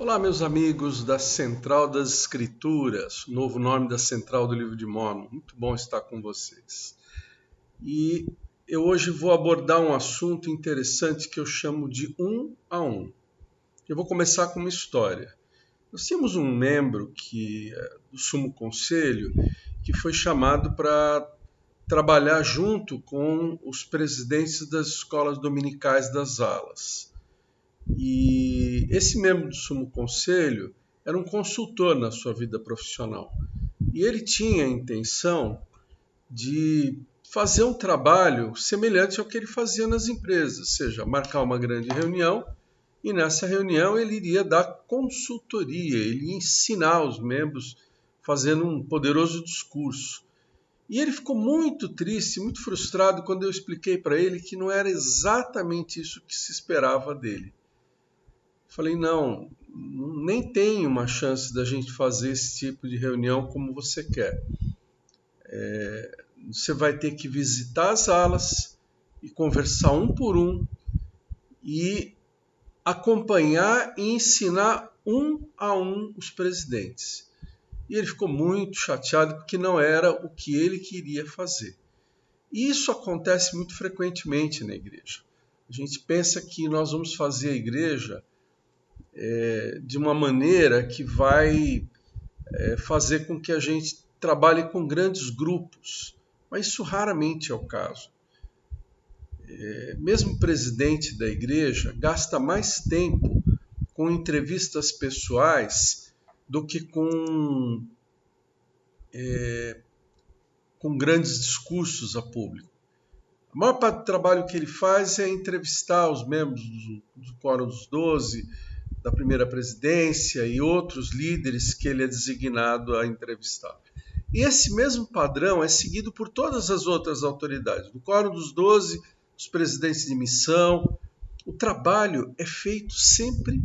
Olá, meus amigos da Central das Escrituras, novo nome da Central do Livro de Mórmon. Muito bom estar com vocês. E eu hoje vou abordar um assunto interessante que eu chamo de um a um. Eu vou começar com uma história. Nós tínhamos um membro do Sumo Conselho que foi chamado para trabalhar junto com os presidentes das escolas dominicais das alas. E esse membro do Sumo Conselho era um consultor na sua vida profissional. E ele tinha a intenção de fazer um trabalho semelhante ao que ele fazia nas empresas, ou seja, marcar uma grande reunião e nessa reunião ele iria dar consultoria, ele ia ensinar os membros fazendo um poderoso discurso. E ele ficou muito triste, muito frustrado quando eu expliquei para ele que não era exatamente isso que se esperava dele. Falei, não, nem tem uma chance da gente fazer esse tipo de reunião como você quer. Você vai ter que visitar as alas e conversar um por um e acompanhar e ensinar um a um os presidentes. E ele ficou muito chateado porque não era o que ele queria fazer. E isso acontece muito frequentemente na igreja. A gente pensa que nós vamos fazer a igreja de uma maneira que vai fazer com que a gente trabalhe com grandes grupos, mas isso raramente é o caso. Mesmo o presidente da igreja gasta mais tempo com entrevistas pessoais do que com grandes discursos a público. A maior parte do trabalho que ele faz é entrevistar os membros do Quórum dos 12, da primeira presidência e outros líderes que ele é designado a entrevistar. E esse mesmo padrão é seguido por todas as outras autoridades. Do Quórum dos 12, os presidentes de missão. O trabalho é feito sempre,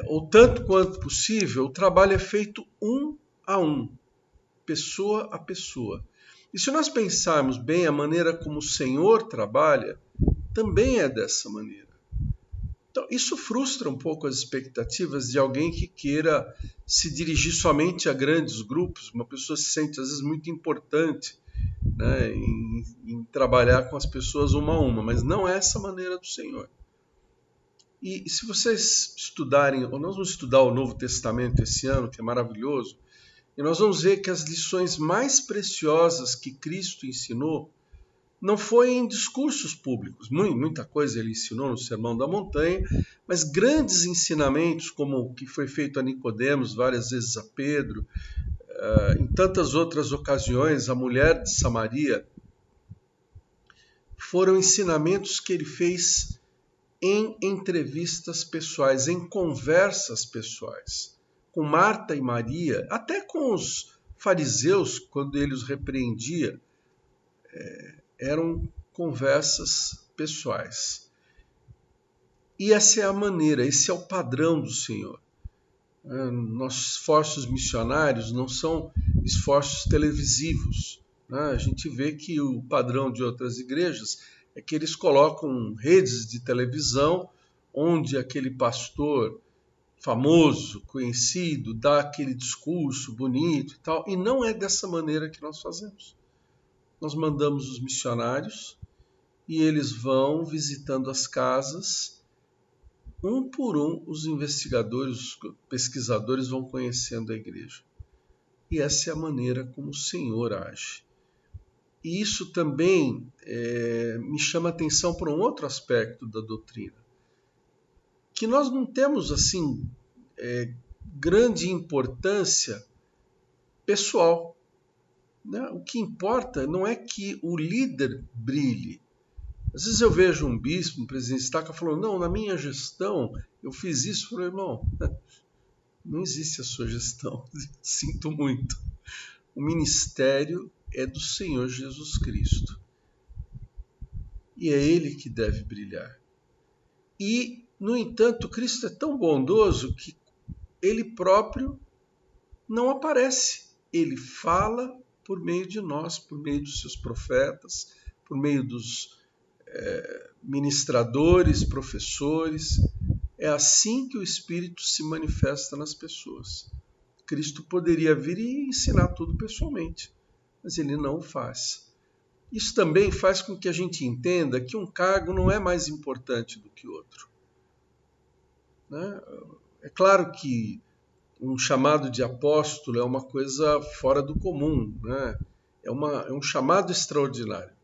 ou tanto quanto possível, o trabalho é feito um a um, pessoa a pessoa. E se nós pensarmos bem, a maneira como o Senhor trabalha também é dessa maneira. Então, isso frustra um pouco as expectativas de alguém que queira se dirigir somente a grandes grupos. Uma pessoa se sente, às vezes, muito importante, né, em trabalhar com as pessoas uma a uma, mas não é essa a maneira do Senhor. E se vocês estudarem, ou nós vamos estudar o Novo Testamento esse ano, que é maravilhoso, e nós vamos ver que as lições mais preciosas que Cristo ensinou não foi em discursos públicos, muita coisa ele ensinou no Sermão da Montanha, mas grandes ensinamentos, como o que foi feito a Nicodemos, várias vezes a Pedro, em tantas outras ocasiões, a mulher de Samaria, foram ensinamentos que ele fez em entrevistas pessoais, em conversas pessoais, com Marta e Maria, até com os fariseus, quando ele os repreendia, eram conversas pessoais. E essa é a maneira, esse é o padrão do Senhor. Nossos esforços missionários não são esforços televisivos. A gente vê que o padrão de outras igrejas é que eles colocam redes de televisão onde aquele pastor famoso, conhecido, dá aquele discurso bonito e tal, e não é dessa maneira que nós fazemos. Nós mandamos os missionários e eles vão visitando as casas, um por um, os investigadores, os pesquisadores vão conhecendo a igreja. E essa é a maneira como o Senhor age. E isso também me chama a atenção para um outro aspecto da doutrina, que nós não temos assim grande importância pessoal. O que importa não é que o líder brilhe. Às vezes eu vejo um bispo, um presidente de estaca, falando, não, na minha gestão eu fiz isso. Eu falei, irmão, não existe a sua gestão, sinto muito. O ministério é do Senhor Jesus Cristo. E é Ele que deve brilhar. E, no entanto, Cristo é tão bondoso que Ele próprio não aparece. Ele fala por meio de nós, por meio dos seus profetas, por meio dos ministradores, professores. É assim que o Espírito se manifesta nas pessoas. Cristo poderia vir e ensinar tudo pessoalmente, mas ele não o faz. Isso também faz com que a gente entenda que um cargo não é mais importante do que outro. Né? É claro que um chamado de apóstolo é uma coisa fora do comum, né? É um chamado extraordinário.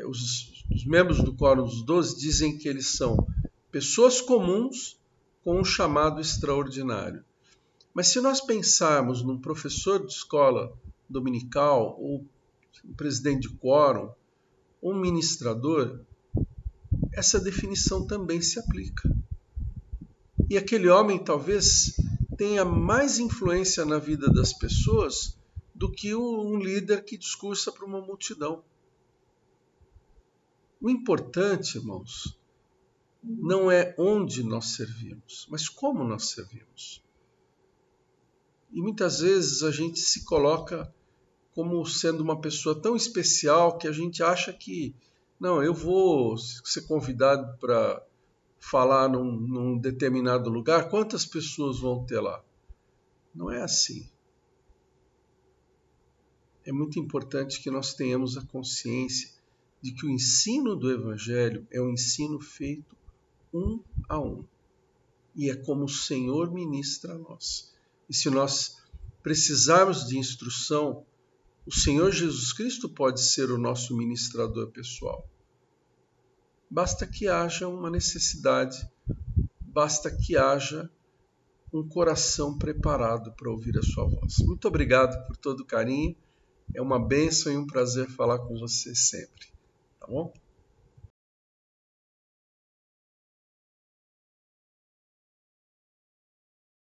Os membros do Quórum dos 12 dizem que eles são pessoas comuns com um chamado extraordinário. Mas se nós pensarmos num professor de escola dominical, ou um presidente de quórum, ou um ministrador, essa definição também se aplica. E aquele homem talvez tenha mais influência na vida das pessoas do que um líder que discursa para uma multidão. O importante, irmãos, não é onde nós servimos, mas como nós servimos. E muitas vezes a gente se coloca como sendo uma pessoa tão especial que a gente acha que, não, eu vou ser convidado para falar num determinado lugar, quantas pessoas vão ter lá? Não é assim. É muito importante que nós tenhamos a consciência de que o ensino do Evangelho é um ensino feito um a um. E é como o Senhor ministra a nós. E se nós precisarmos de instrução, o Senhor Jesus Cristo pode ser o nosso ministrador pessoal. Basta que haja uma necessidade, basta que haja um coração preparado para ouvir a sua voz. Muito obrigado por todo o carinho. É uma bênção e um prazer falar com você sempre. Tá bom?